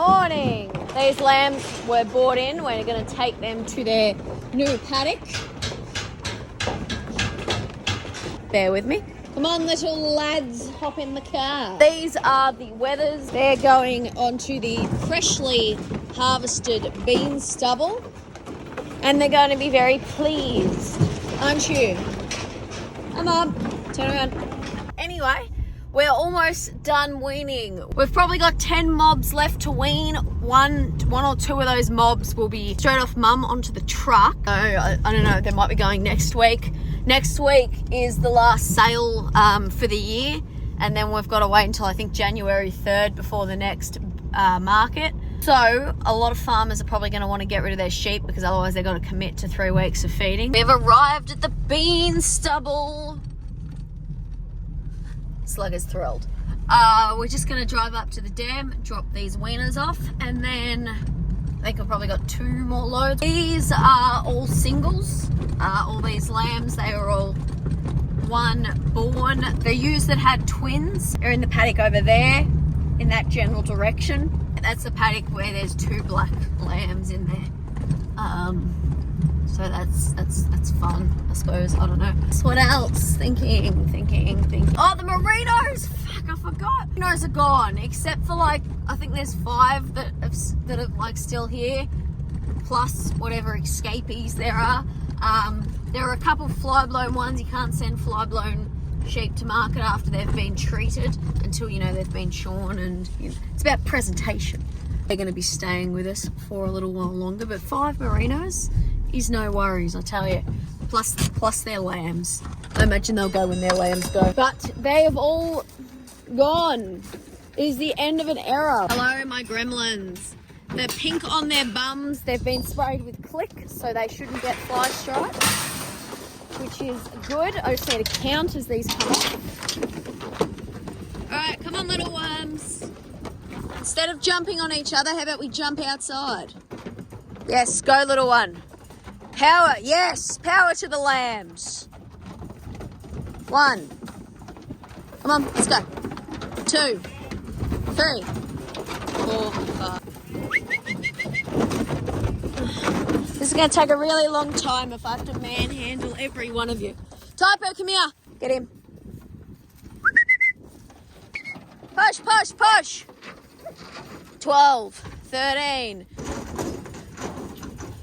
morning. These lambs were brought in. We're going to take them to their new paddock. Bear with me. Come on, little lads, hop in the car. These are the wethers. They're going onto the freshly harvested bean stubble, and they're going to be very pleased, aren't you? Come on, turn around. Anyway, we're almost done weaning. We've probably got 10 mobs left to wean. One or two of those mobs will be straight off mum onto the truck. So I don't know, they might be going next week. Next week is the last sale for the year, and then we've got to wait until I think January 3rd before the next market. So a lot of farmers are probably going to want to get rid of their sheep because otherwise they've got to commit to 3 weeks of feeding. We've arrived at the bean stubble. Slug is thrilled. We're just going to drive up to the dam, drop these weaners off, and then I think I've probably got 2 more loads. These are all singles. All these lambs, they are all one born. The ewes that had twins are in the paddock over there in that general direction. That's the paddock where there's 2 black lambs in there. So that's fun, I suppose. I don't know. So what else? Thinking. Oh, the Merinos! Fuck, I forgot. Merinos are gone, except for like, I think there's 5 that are like still here, plus whatever escapees there are. There are a couple fly-blown ones. You can't send fly-blown sheep to market after they've been treated until, you know, they've been shorn, and you know, it's about presentation. They're going to be staying with us for a little while longer, but 5 Merinos is no worries, I tell you. Plus their lambs. I imagine they'll go when their lambs go. But they have all gone. It is the end of an era. Hello, my gremlins. They're pink on their bums. They've been sprayed with click, so they shouldn't get fly stripes, which is good. I just need to count as these come off. Alright, come on, little worms. Instead of jumping on each other, how about we jump outside? Yes, go, little one. Power, yes, power to the lambs. 1. Come on, let's go. 2, 3, 4, 5. This is going to take a really long time if I have to manhandle every one of you. Typo, come here. Get him. Push, push, push. 12, 13,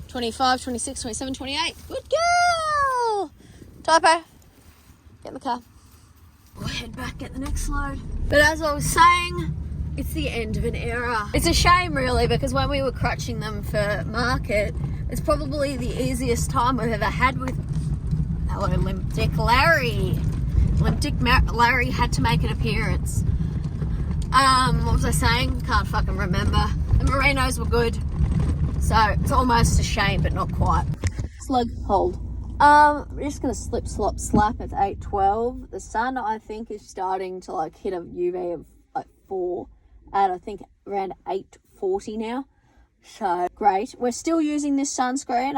25, 26, 27, 28. Good girl. Typo, get in the car. We'll head back, get the next load. But as I was saying, it's the end of an era. It's a shame, really, because when we were crutching them for market, it's probably the easiest time we've ever had with... Hello, Limp Dick Larry. Limp Dick Larry had to make an appearance. What was I saying? Can't fucking remember. The Merinos were good. So, it's almost a shame, but not quite. Slug, hold. We're just going to slip, slop, slap. It's 8:12. The sun, I think, is starting to, like, hit a UV of, like, 4 at, I think, around 8:40 now. So, great. We're still using this sunscreen.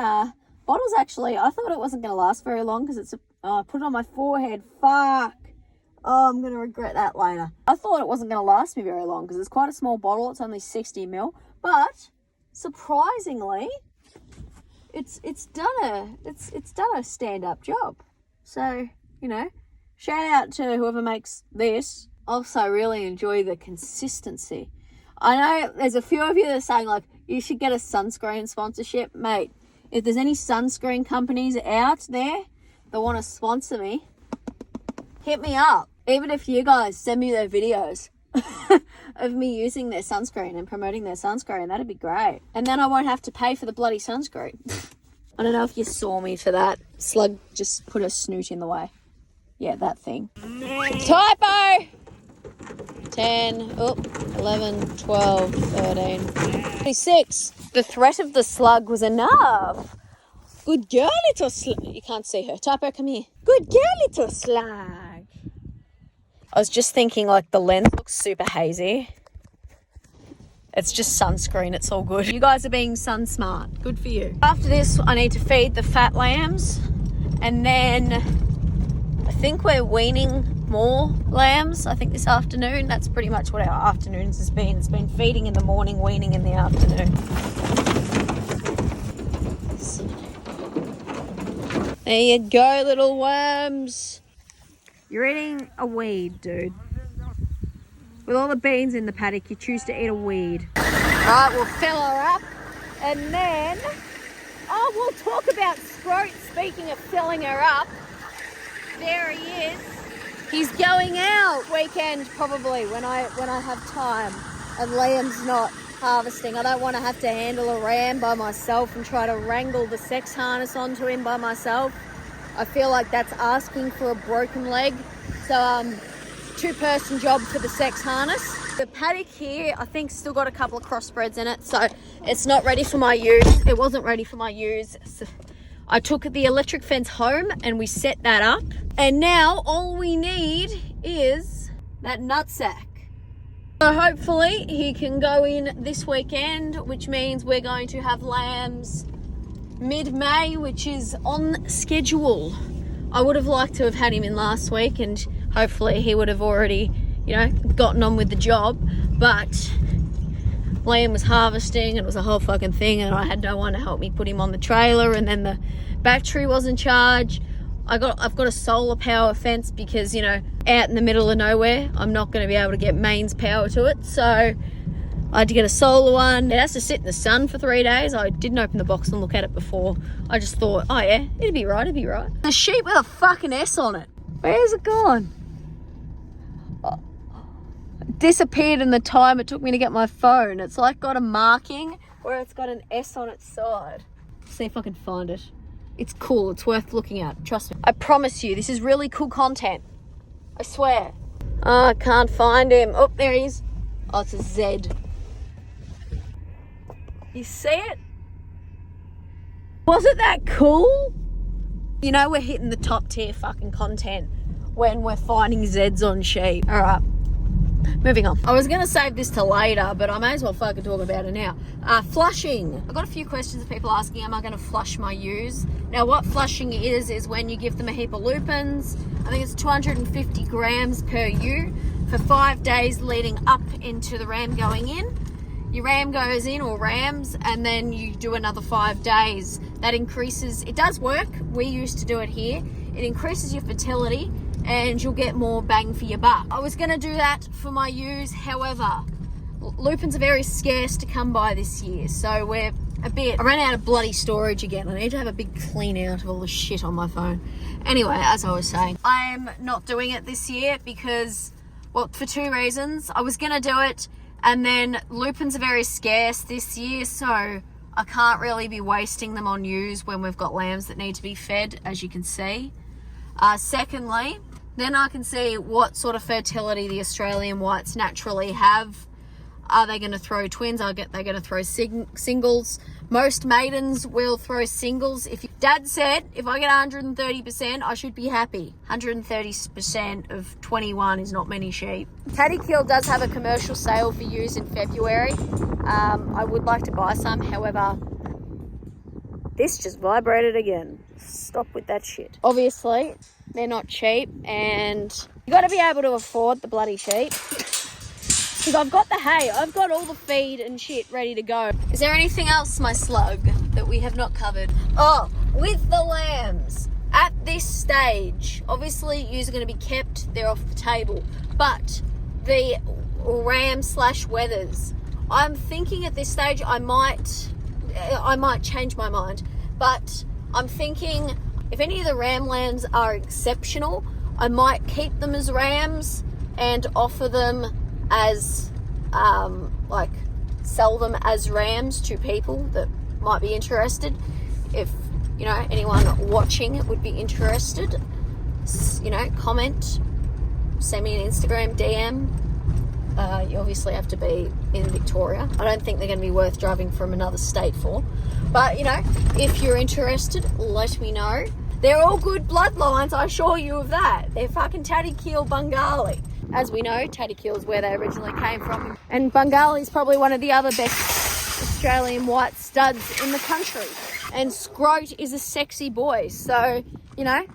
Bottles, actually, I thought it wasn't going to last very long because it's I put it on my forehead. Fuck. Oh, I'm going to regret that later. I thought it wasn't going to last me very long because it's quite a small bottle. It's only 60 ml. But, surprisingly, it's done a stand-up job. So, you know, shout out to whoever makes this. Also, really enjoy the consistency. I know there's a few of you that are saying, like, you should get a sunscreen sponsorship. Mate, if there's any sunscreen companies out there that want to sponsor me, hit me up. Even if you guys send me their videos of me using their sunscreen and promoting their sunscreen, that'd be great. And then I won't have to pay for the bloody sunscreen. I don't know if you saw me for that. Slug just put a snoot in the way. Yeah, that thing. Typo! 10, 11, 12, 13, 26. The threat of the slug was enough. Good girl, little slug. You can't see her. Typo, come here. Good girl, little slug. I was just thinking, like, the lens looks super hazy. It's just sunscreen. It's all good. You guys are being sun smart. Good for you. After this, I need to feed the fat lambs. And then I think we're weaning more lambs, I think, this afternoon. That's pretty much what our afternoons has been. It's been feeding in the morning, weaning in the afternoon. There you go, little worms. You're eating a weed, dude. With all the beans in the paddock, you choose to eat a weed. Right, we'll fill her up, and then, oh, we'll talk about Scroat. Speaking of filling her up, there he is. He's going out weekend probably when I have time and Liam's not harvesting. I don't want to have to handle a ram by myself and try to wrangle the sex harness onto him by myself. I feel like that's asking for a broken leg. So two-person job for the sex harness. The paddock here, I think, still got a couple of crossbreds in it, so it's not ready for my use. It wasn't ready for my use. So I took the electric fence home and we set that up. And now all we need is that nutsack. So hopefully he can go in this weekend, which means we're going to have lambs mid-May, which is on schedule. I would have liked to have had him in last week and hopefully he would have already, you know, gotten on with the job. But Liam was harvesting and it was a whole fucking thing and I had no one to help me put him on the trailer, and then the battery wasn't charged. I've got a solar power fence because, you know, out in the middle of nowhere, I'm not going to be able to get mains power to it. So I had to get a solar one. It has to sit in the sun for 3 days. I didn't open the box and look at it before. I just thought, oh yeah, it'd be right. The sheep with a fucking S on it. Where's it gone? Oh, it disappeared in the time it took me to get my phone. It's like got a marking where it's got an S on its side. See if I can find it. It's cool. It's worth looking at. Trust me. I promise you, this is really cool content. I swear. Oh, I can't find him. Oh, there he is. Oh, it's a Z. You see it? Wasn't that cool? You know we're hitting the top tier fucking content when we're finding Zs on sheep. All right. Moving on. I was going to save this to later, but I may as well fucking talk about it now. Flushing. I've got a few questions of people asking, am I going to flush my ewes? Now, what flushing is when you give them a heap of lupins. I think it's 250 grams per ewe for 5 days leading up into the ram going in. Your ram goes in, or rams, and then you do another 5 days. That increases, it does work. We used to do it here. It increases your fertility and you'll get more bang for your buck. I was going to do that for my ewes, however, lupins are very scarce to come by this year, so I ran out of bloody storage again. I need to have a big clean out of all the shit on my phone. Anyway, as I was saying, I'm not doing it this year because, well, for 2 reasons. I was going to do it, and then lupins are very scarce this year, so I can't really be wasting them on ewes when we've got lambs that need to be fed, as you can see. Secondly, then I can see what sort of fertility the Australian whites naturally have. Are they going to throw twins? They're going to throw singles. Most maidens will throw singles. Dad said if I get 130%, I should be happy. 130% of 21 is not many sheep. Paddy Kill does have a commercial sale for ewes in February. I would like to buy some. However, this just vibrated again. Stop with that shit. Obviously, they're not cheap, and you got to be able to afford the bloody sheep. Because I've got the hay, I've got all the feed and shit ready to go. Is there anything else, my slug, that we have not covered? Oh, with the lambs, at this stage, obviously ewes are going to be kept, they're off the table, but the ram/wethers, I'm thinking at this stage I might change my mind, but I'm thinking if any of the ram lambs are exceptional, I might keep them as rams and offer them as sell them as rams to people that might be interested. If, you know, anyone watching would be interested, you know, comment, send me an Instagram DM. You obviously have to be in Victoria. I don't think they're going to be worth driving from another state for. But, you know, if you're interested, let me know. They're all good bloodlines, I assure you of that. They're fucking Tatty-Keel Bengali. As we know, Tatty-Keel is where they originally came from. And Bengali is probably one of the other best Australian white studs in the country. And Scroat is a sexy boy. So, you know,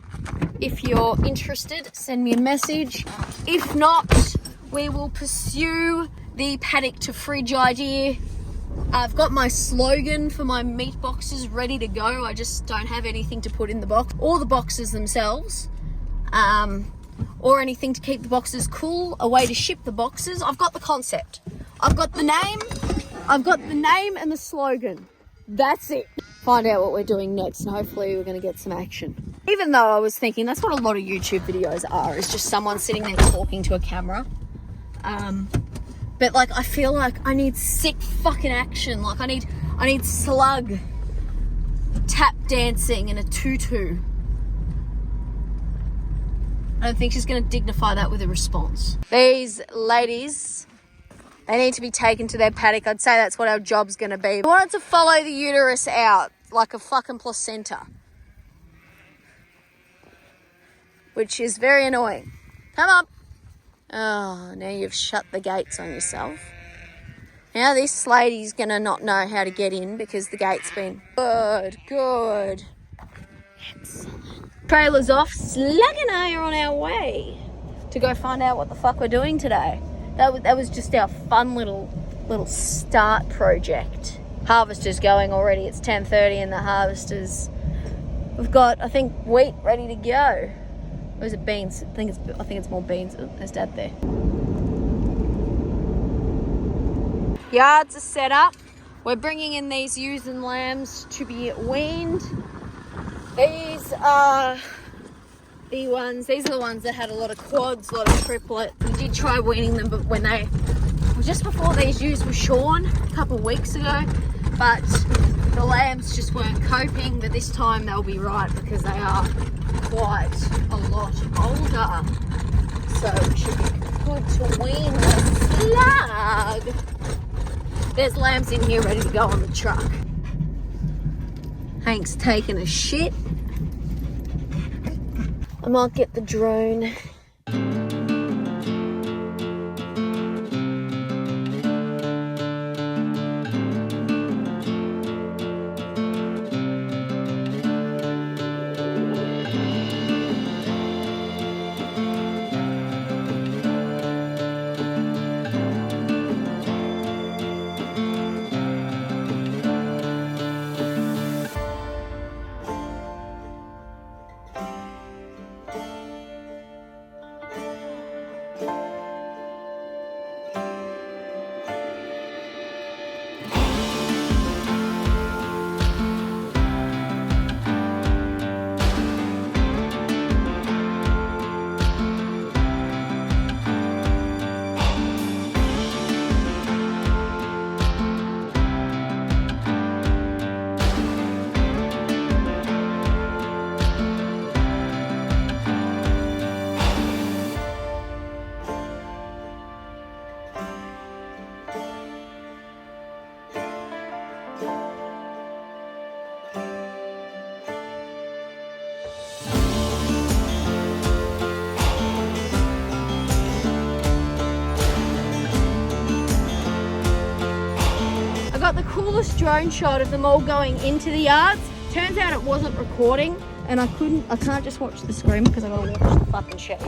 If you're interested, send me a message. If not, we will pursue the paddock to fridge idea. I've got my slogan for my meat boxes ready to go. I just don't have anything to put in the box, or the boxes themselves, or anything to keep the boxes cool, a way to ship the boxes. I've got the concept. I've got the name and the slogan. That's it. Find out what we're doing next, and hopefully we're going to get some action. Even though I was thinking that's what a lot of YouTube videos are, is just someone sitting there talking to a camera. But like, I feel like I need sick fucking action. Like I need slug tap dancing in a tutu. I don't think she's going to dignify that with a response. These ladies, they need to be taken to their paddock. I'd say that's what our job's going to be. We wanted to follow the uterus out like a fucking placenta, which is very annoying. Come on. Oh, now you've shut the gates on yourself. Now this lady's going to not know how to get in because the gate's been... Good. Excellent. Trailer's off. Slug and I are on our way to go find out what the fuck we're doing today. That was just our fun little start project. Harvester's going already. It's 10:30 and the harvesters... We've got, I think, wheat ready to go. Or is it beans? I think it's more beans. Oh, there's Dad there. Yards are set up. We're bringing in these ewes and lambs to be weaned. These are the ones that had a lot of quads, a lot of triplets. We did try weaning them, but when just before these ewes were shorn a couple of weeks ago, but the lambs just weren't coping. But this time they'll be right because they are quite a lot older, so it should be good to wean the slug. There's lambs in here ready to go on the truck. Hank's taking a shit. I might get the drone. Got the coolest drone shot of them all going into the yards. Turns out it wasn't recording, and I can't just watch the screen because I gotta watch the fucking sheep.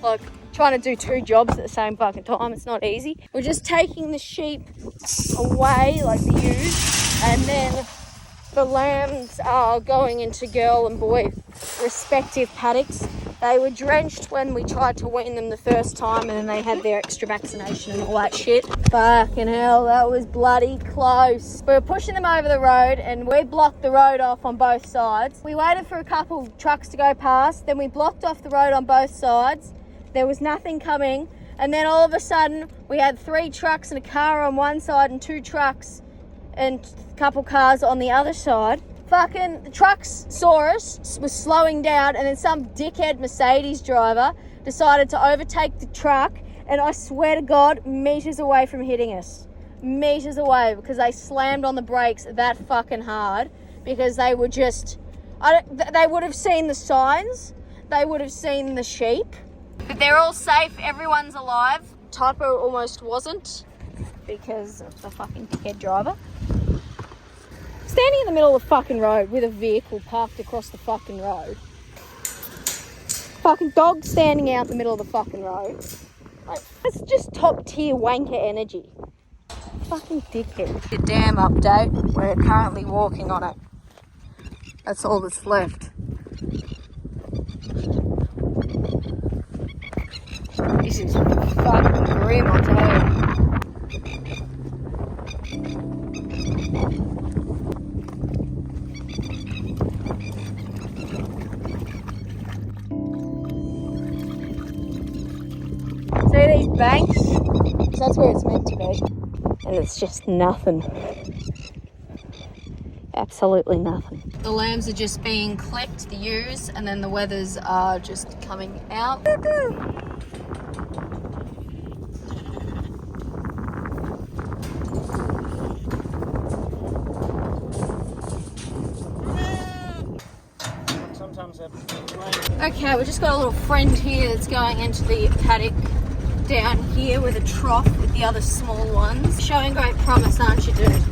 Like, trying to do two jobs at the same fucking time, it's not easy. We're just taking the sheep away, like the ewes, and then the lambs are going into girl and boy respective paddocks. They were drenched when we tried to wean them the first time, and then they had their extra vaccination and all that shit. Fucking hell, that was bloody close. We were pushing them over the road, and we blocked the road off on both sides. We waited for a couple trucks to go past, then we blocked off the road on both sides. There was nothing coming, and then all of a sudden we had 3 trucks and a car on one side and 2 trucks and a couple cars on the other side. Fucking the trucks saw us, was slowing down, and then some dickhead Mercedes driver decided to overtake the truck, and I swear to God, meters away from hitting us. Meters away, because they slammed on the brakes that fucking hard, because they were just, they would have seen the signs, they would have seen the sheep. But they're all safe, everyone's alive. Typo almost wasn't, because of the fucking dickhead driver. Standing in the middle of the fucking road with a vehicle parked across the fucking road. fucking dog standing out in the middle of the fucking road. Like, it's just top tier wanker energy. Fucking dickhead. The dam update. We're currently walking on it. That's all that's left. This is fucking grim, I'll tell you. See these banks? So that's where it's meant to be. And it's just nothing. Absolutely nothing. The lambs are just being clipped, the ewes, and then the wethers are just coming out. Okay, we've just got a little friend here that's going into the paddock down here with a trough with the other small ones. Showing great promise, aren't you, dude?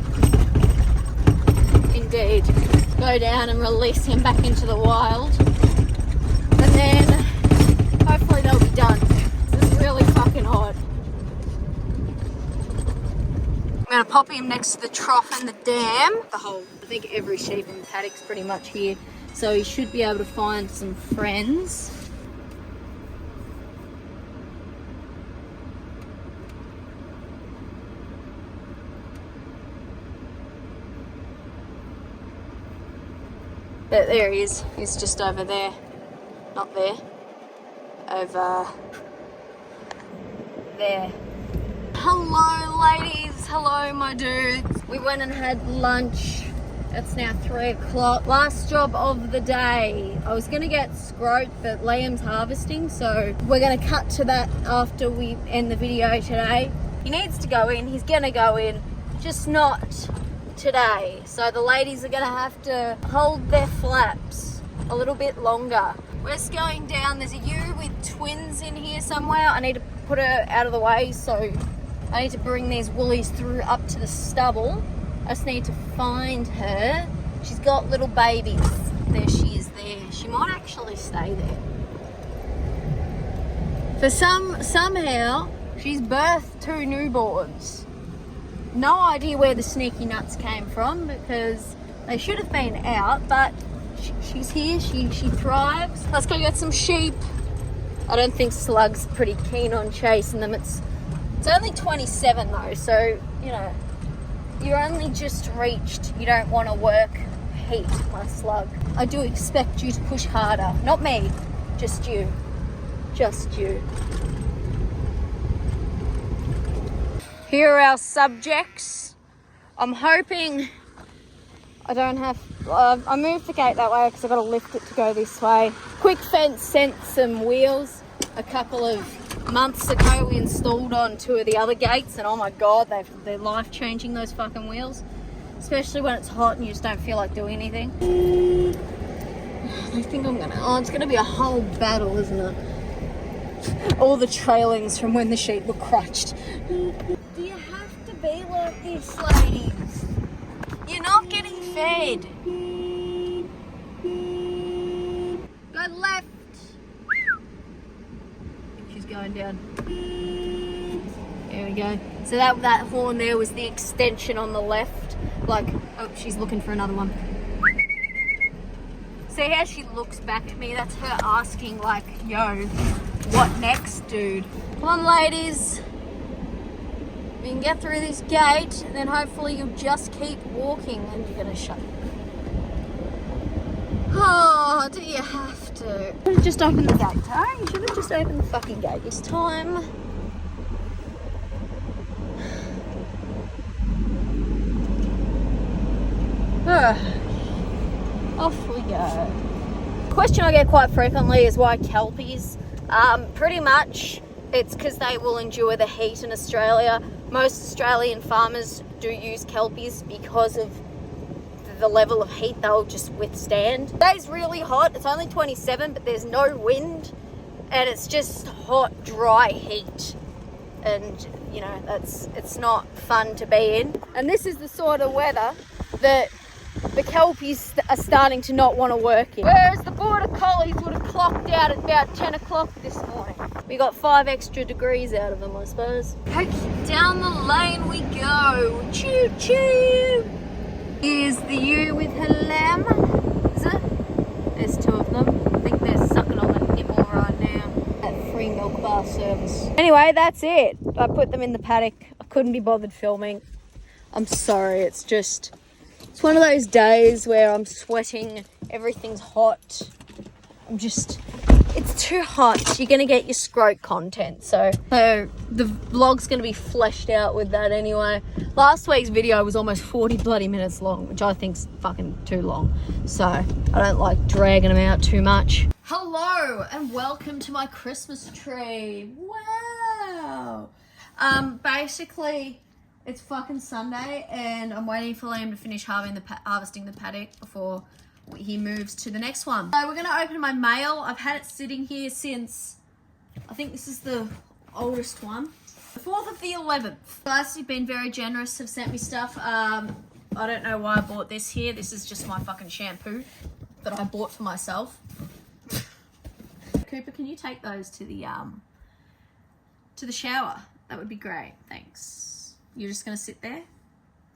Indeed. Go down and release him back into the wild. And then hopefully they'll be done. This is really fucking hot. I'm going to pop him next to the trough and the dam. I think every sheep in the paddock's pretty much here. So he should be able to find some friends. But there he is. He's just over there. Not there. Over there. Hello, ladies. Hello, my dudes. We went and had lunch. It's now 3 o'clock. Last job of the day. I was going to get scrote, but Liam's harvesting, so we're going to cut to that after we end the video today. He needs to go in. He's going to go in, just not today. So the ladies are going to have to hold their flaps a little bit longer. We're just going down. There's a ewe with twins in here somewhere. I need to put her out of the way, so I need to bring these woolies through up to the stubble. I just need to find her. She's got little babies. There she is there. She might actually stay there. Somehow, she's birthed 2 newborns. No idea where the sneaky nuts came from because they should have been out, but she's here. She thrives. Let's go get some sheep. I don't think Slug's pretty keen on chasing them. It's only 27 though, so, you know, you're only just reached. You don't want to work heat, my Slug. I do expect you to push harder. Not me, just you. Just you. Here are our subjects. I'm hoping I don't have... I moved the gate that way because I've got to lift it to go this way. Quick Fence sent some wheels a couple of months ago. We installed on 2 of the other gates, and oh my god, they're life-changing, those fucking wheels. Especially when it's hot and you just don't feel like doing anything. I think I'm gonna... Oh, it's gonna be a whole battle, isn't it? All the trailings from when the sheep were crutched. Do you have to be like this, ladies? You're not getting fed. Go left. She's going down. There we go. So that horn there was the extension on the left. Like, oh, she's looking for another one. See how she looks back at me? That's her asking, like, yo, what next, dude? Come on, ladies. We can get through this gate, and then hopefully you'll just keep walking, and you're gonna shut. Oh, do you have to? You should have just opened the gate, huh? You should have just opened the fucking gate this time. Off we go. Question I get quite frequently is why Kelpies. Pretty much it's because they will endure the heat in Australia. Most Australian farmers do use Kelpies because of the level of heat they'll just withstand. Today's really hot. It's only 27, but there's no wind, and it's just hot, dry heat. And you know, it's not fun to be in. And this is the sort of weather that the Kelpies are starting to not want to work in. Where's the border collies would have clocked out at about 10 o'clock this morning. We got 5 extra degrees out of them, I suppose. Okay, down the lane we go. Choo choo. Here's the ewe with her lamb. Is it? There's 2 of them. I think they're sucking on the nipple right now. That free milk bar service. Anyway, that's it. I put them in the paddock. I couldn't be bothered filming. I'm sorry, it's one of those days where I'm sweating, everything's hot. It's too hot. You're going to get your scrote content. So the vlog's going to be fleshed out with that anyway. Last week's video was almost 40 bloody minutes long, which I think's fucking too long. So I don't like dragging them out too much. Hello and welcome to my Christmas tree. Wow. Basically, it's fucking Sunday and I'm waiting for Liam to finish harvesting the paddock before he moves to the next one. So we're going to open my mail. I've had it sitting here since, I think this is the oldest one. The 4th of the 11th. Guys, you've been very generous, have sent me stuff. I don't know why I bought this here. This is just my fucking shampoo that I bought for myself. Cooper, can you take those to the shower? That would be great, thanks. You're just going to sit there?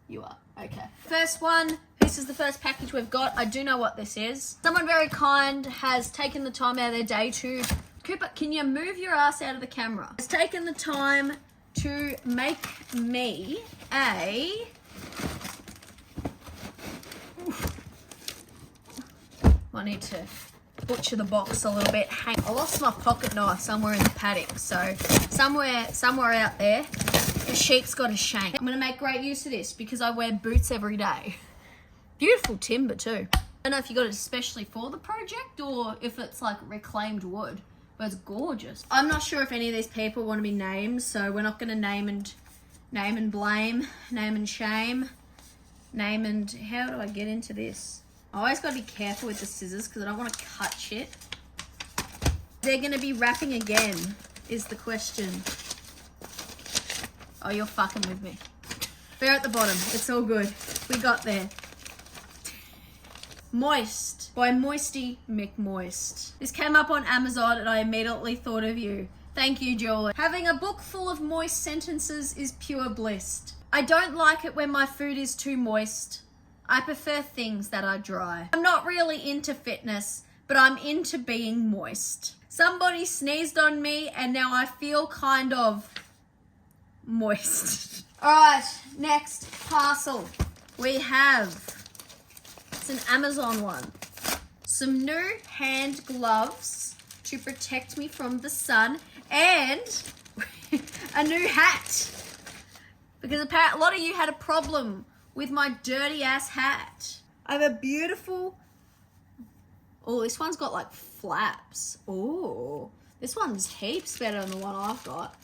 You are. Okay. First one. This is the first package we've got. I do know what this is. Someone very kind has taken the time out of their day to... Cooper, can you move your ass out of the camera? Has taken the time to make me a... I need to butcher the box a little bit. I lost my pocket knife somewhere in the paddock. So somewhere out there, the sheep's got a shank. I'm going to make great use of this because I wear boots every day. Beautiful timber too. I don't know if you got it especially for the project or if it's like reclaimed wood, but it's gorgeous. I'm not sure if any of these people want to be named, so we're not going to name and blame, name and shame, name and... How do I get into this? I always got to be careful with the scissors because I don't want to cut shit. They're going to be wrapping again, is the question. Oh, you're fucking with me. They're at the bottom. It's all good. We got there. Moist by Moisty McMoist. This came up on Amazon and I immediately thought of you. Thank you, Julie. Having a book full of moist sentences is pure bliss. I don't like it when my food is too moist. I prefer things that are dry. I'm not really into fitness, but I'm into being moist. Somebody sneezed on me and now I feel kind of moist. Alright, next parcel. We have... It's an Amazon one. Some new hand gloves to protect me from the sun and a new hat. Because apparently a lot of you had a problem with my dirty ass hat. I have a beautiful... Oh, this one's got like flaps. Oh, this one's heaps better than the one I've got.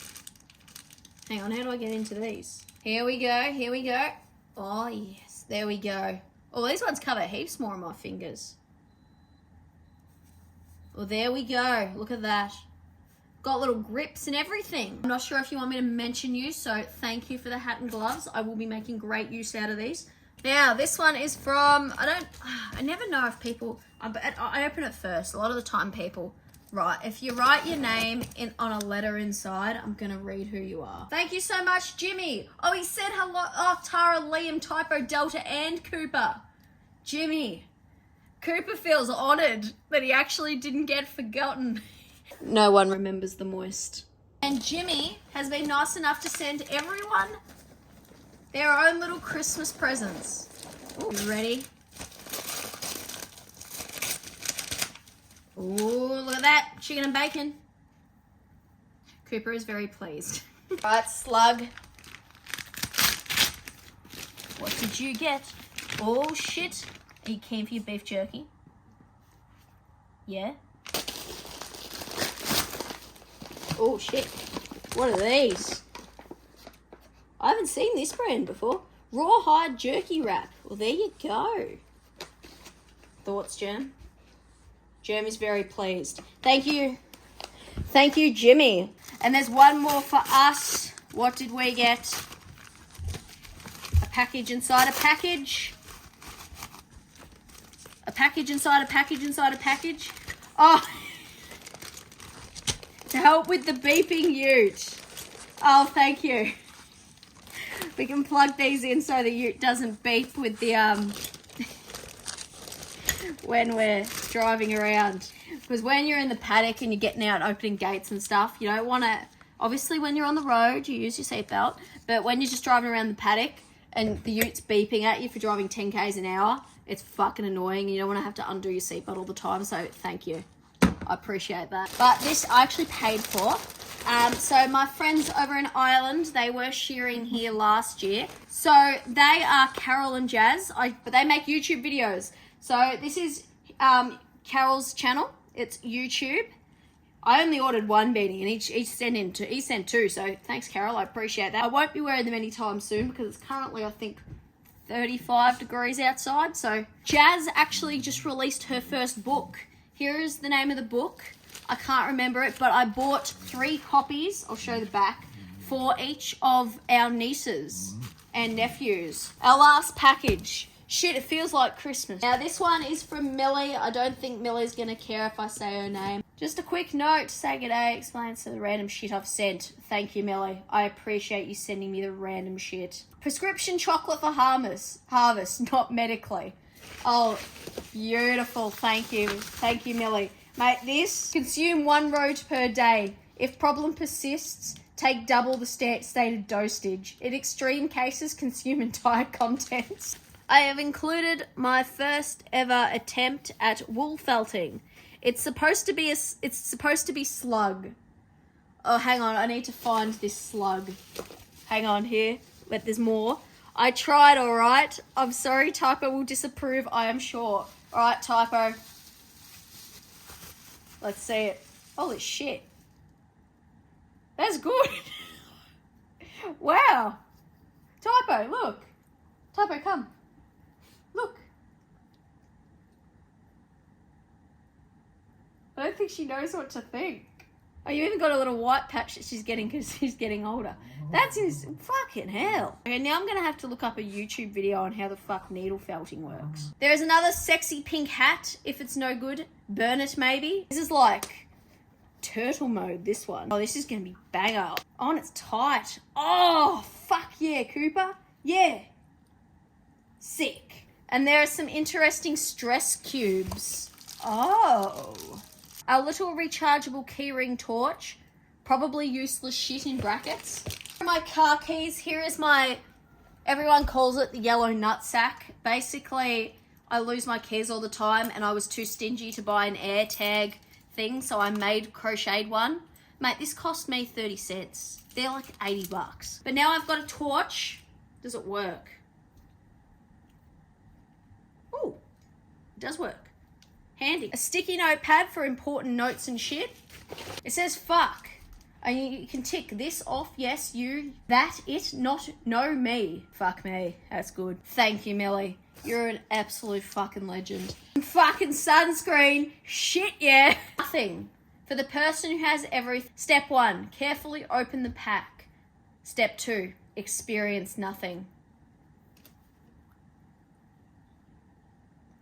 Hang on, how do I get into these? Here we go, here we go. Oh yes, there we go. Oh, these ones cover heaps more on my fingers. Well, there we go. Look at that. Got little grips and everything. I'm not sure if you want me to mention you, so thank you for the hat and gloves. I will be making great use out of these. Now, this one is from, I never know if people, I open it first. A lot of the time people, right, if you write your name on a letter inside, I'm going to read who you are. Thank you so much, Jimmy. Oh, he said hello. Oh, Tara, Liam, Typo, Delta, and Cooper. Jimmy. Cooper feels honoured that he actually didn't get forgotten. No one remembers the moist. And Jimmy has been nice enough to send everyone their own little Christmas presents. Ooh, you ready? Ooh, look at that. Chicken and bacon. Cooper is very pleased. Right, slug. What did you get? Oh, shit. Are you keen for your beef jerky? Yeah? Oh, shit. What are these? I haven't seen this brand before. Rawhide jerky wrap. Well, there you go. Thoughts, Jem? Jem is very pleased. Thank you. Thank you, Jimmy. And there's one more for us. What did we get? A package inside a package. A package inside a package inside a package. Oh, to help with the beeping ute. Oh, thank you. We can plug these in so the ute doesn't beep with the when we're driving around. Because when you're in the paddock and you're getting out, opening gates and stuff, you don't want to, obviously when you're on the road, you use your seatbelt, but when you're just driving around the paddock and the ute's beeping at you for driving 10 k's an hour, it's fucking annoying. You don't want to have to undo your seatbelt all the time, so thank you. I appreciate that. But this I actually paid for. So my friends over in Ireland, they were shearing here last year. So they are Carol and Jazz, but they make YouTube videos. So this is Carol's channel. It's YouTube. I only ordered one beanie and he sent two. So thanks, Carol. I appreciate that. I won't be wearing them anytime soon because it's currently, I think, 35 degrees outside. So Jazz actually just released her first book. Here is the name of the book. I can't remember it, but I bought 3 copies. I'll show the back for each of our nieces and nephews. Our last package. Shit, it feels like Christmas. Now, this one is from Millie. I don't think Millie's going to care if I say her name. Just a quick note to say g'day, explains to the random shit I've sent. Thank you, Millie. I appreciate you sending me the random shit. Prescription chocolate for harvest, not medically. Oh, beautiful. Thank you. Thank you, Millie. Mate, this, consume 1 road per day. If problem persists, take double the stated dosage. In extreme cases, consume entire contents. I have included my first ever attempt at wool felting. It's supposed to be slug. Oh, hang on, I need to find this slug. Hang on here. There's more. I tried, all right. I'm sorry, Typo will disapprove, I am sure. All right, Typo. Let's see it. Holy shit. That's good. Wow. Typo, look. Typo, come. Look. I don't think she knows what to think. Oh, you even got a little white patch that she's getting because she's getting older. That's fucking hell. Okay, now I'm going to have to look up a YouTube video on how the fuck needle felting works. There is another sexy pink hat. If it's no good, burn it maybe. This is like turtle mode, this one. Oh, this is going to be banger. Oh, and it's tight. Oh, fuck yeah, Cooper. Yeah. Sick. And there are some interesting stress cubes. Oh. A little rechargeable keyring torch. Probably useless shit in brackets. My car keys. Here is my, everyone calls it the yellow nutsack. Basically, I lose my keys all the time and I was too stingy to buy an air tag thing, so I crocheted one. Mate, this cost me 30 cents. They're like 80 bucks. But now I've got a torch. Does it work? Ooh, it does work. Handy. A sticky notepad for important notes and shit. It says fuck. And you can tick this off. Yes, you. That, it, not, no, me. Fuck me. That's good. Thank you, Millie. You're an absolute fucking legend. Fucking sunscreen. Shit, yeah. Nothing. For the person who has everything. Step 1, carefully open the pack. Step 2, experience nothing.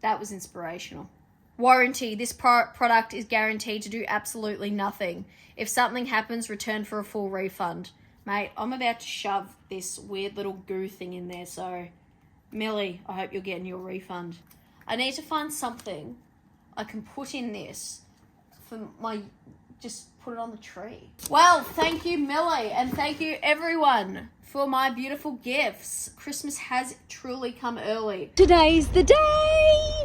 That was inspirational. Warranty. This product is guaranteed to do absolutely nothing. If something happens, return for a full refund. Mate, I'm about to shove this weird little goo thing in there, so Millie, I hope you're getting your refund. I need to find something I can put in this for my, just put it on the tree. Well, thank you, Millie, and thank you, everyone, for my beautiful gifts. Christmas has truly come early. Today's the day!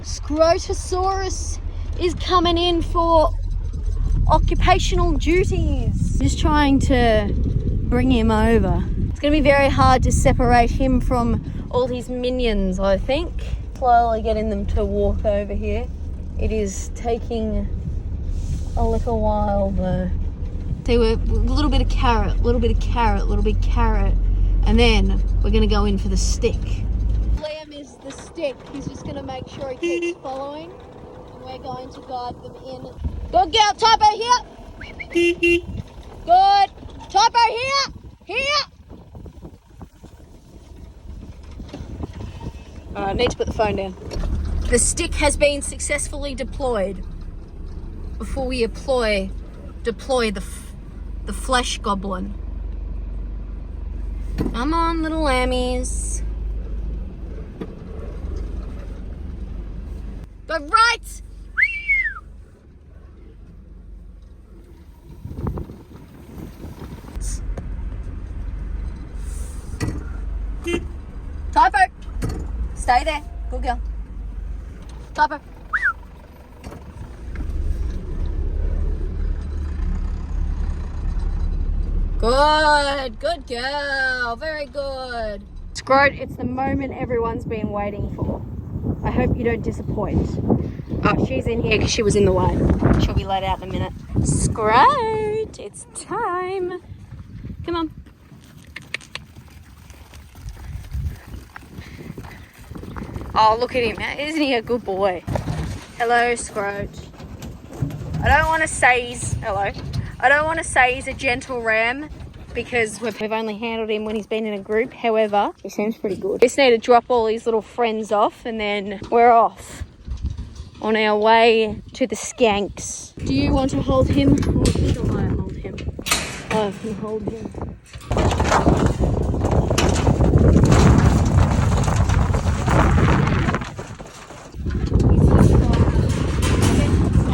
Scrotosaurus is coming in for occupational duties. Just trying to bring him over. It's going to be very hard to separate him from all his minions, I think. Slowly getting them to walk over here. It is taking a little while though. See, we're a little bit of carrot, a little bit of carrot, a little bit of carrot, and then we're going to go in for the stick. Liam is the stick. He's just going to make sure he keeps following, and we're going to guide them in. Good girl, Typo, here. Good. Typo, here. Here. Alright, I need to put the phone down. The stick has been successfully deployed. before we deploy the flesh goblin. Come on, little lammies. Go right! Typo! Stay there. Good girl. Typo. Good. Good girl. Very good. Scrote, it's the moment everyone's been waiting for. I hope you don't disappoint. Oh, she's in here because she was in the way. She'll be let out in a minute. Scrote, it's time. Come on. Oh, look at him. Isn't he a good boy? Hello, Scrote. I don't want to say he's... Hello. I don't want to say he's a gentle ram because we've only handled him when he's been in a group. However, he seems pretty good. Just need to drop all these little friends off and then we're off on our way to the skanks. Do you want to hold him? Or should I hold him? I can hold him.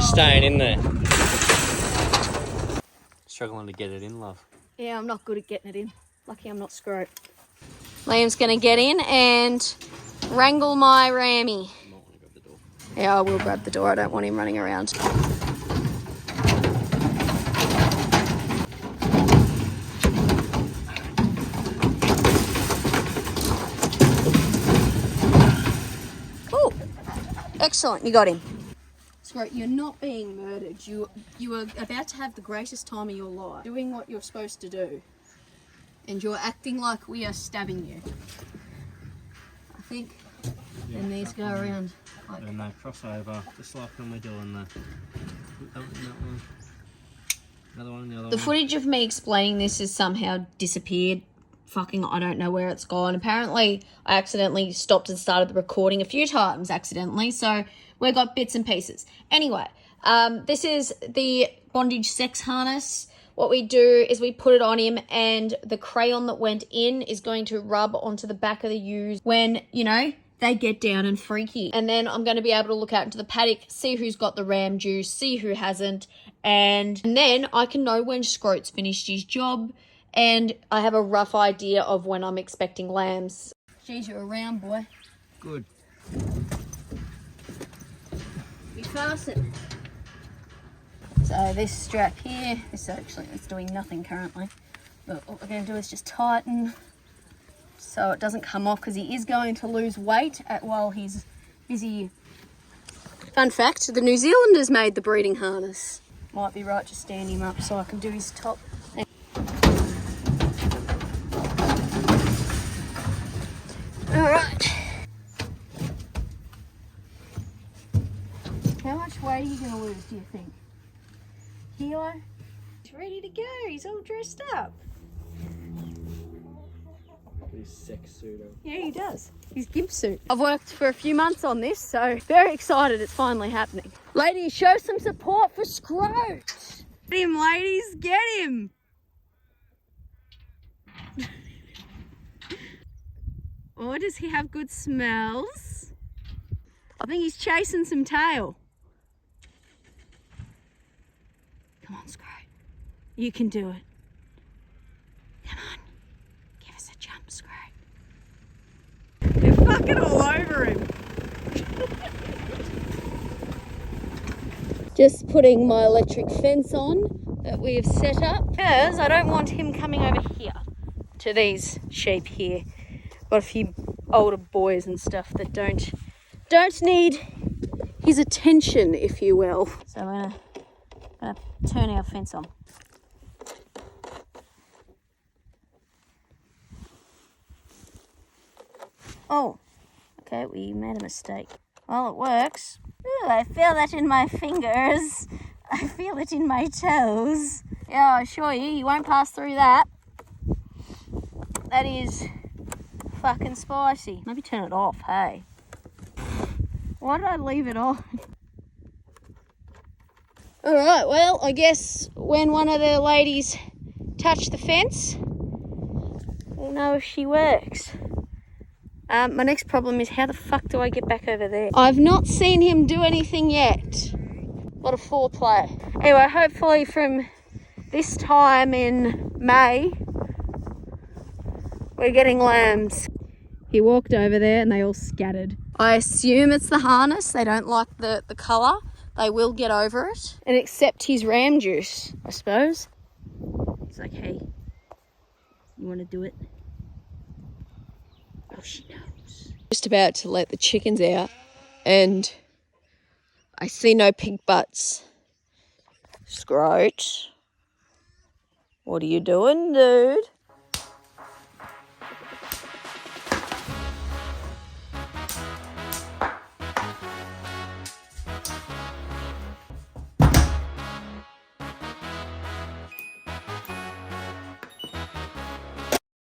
Staying in there. Struggling to get it in, love. Yeah, I'm not good at getting it in. Lucky I'm not Scrote. Liam's going to get in and wrangle my rammy. I might want to grab the door. Yeah, I will grab the door. I don't want him running around. Oh, excellent. You got him. Scrote, you're not being murdered. You are about to have the greatest time of your life, doing what you're supposed to do. And you're acting like we are stabbing you. I think. Yeah, and these go around. Like... And they cross over, just like when we're doing the... That one. Another one, the other one. The footage of me explaining this has somehow disappeared. Fucking, I don't know where it's gone. Apparently, I accidentally stopped and started the recording a few times accidentally, so we got bits and pieces. Anyway, this is the bondage sex harness. What we do is we put it on him and the crayon that went in is going to rub onto the back of the ewes when, you know, they get down and freaky. And then I'm going to be able to look out into the paddock, see who's got the ram juice, see who hasn't, and then I can know when Scrote's finished his job and I have a rough idea of when I'm expecting lambs. Geez, you're a round boy. Good. Be fastened. So this strap here, it's doing nothing currently. But what we're going to do is just tighten so it doesn't come off because he is going to lose weight while he's busy. Fun fact, the New Zealanders made the breeding harness. Might be right to stand him up so I can do his top. Alright. How much weight are you going to lose, do you think? Kilo? He's ready to go. He's all dressed up. His sex suit on. Yeah, he does. His gimp suit. I've worked for a few months on this, so very excited it's finally happening. Ladies, show some support for Scrote. Get him, ladies. Get him. Or does he have good smells? I think he's chasing some tail. Come on, Scrote. You can do it. Come on. Give us a jump, Scrote. They're fucking all over him. Just putting my electric fence on that we have set up because I don't want him coming over here to these sheep here. Got a few older boys and stuff that don't need his attention, if you will. So I'm gonna turn our fence on. Oh, okay, we made a mistake. Well, it works. Ooh, I feel that in my fingers. I feel it in my toes. Yeah, I assure you, you won't pass through that. That is fucking spicy. Maybe turn it off, hey. Why did I leave it on? All right, well, I guess when one of the ladies touch the fence, we'll know if she works. My next problem is how the fuck do I get back over there? I've not seen him do anything yet. A lot of foreplay. Anyway, hopefully from this time in May, we're getting lambs. He walked over there and they all scattered. I assume it's the harness. They don't like the colour. They will get over it and accept his ram juice, I suppose. It's like, hey, you want to do it? Oh, she knows. Just about to let the chickens out and I see no pig butts. Scroat. What are you doing, dude?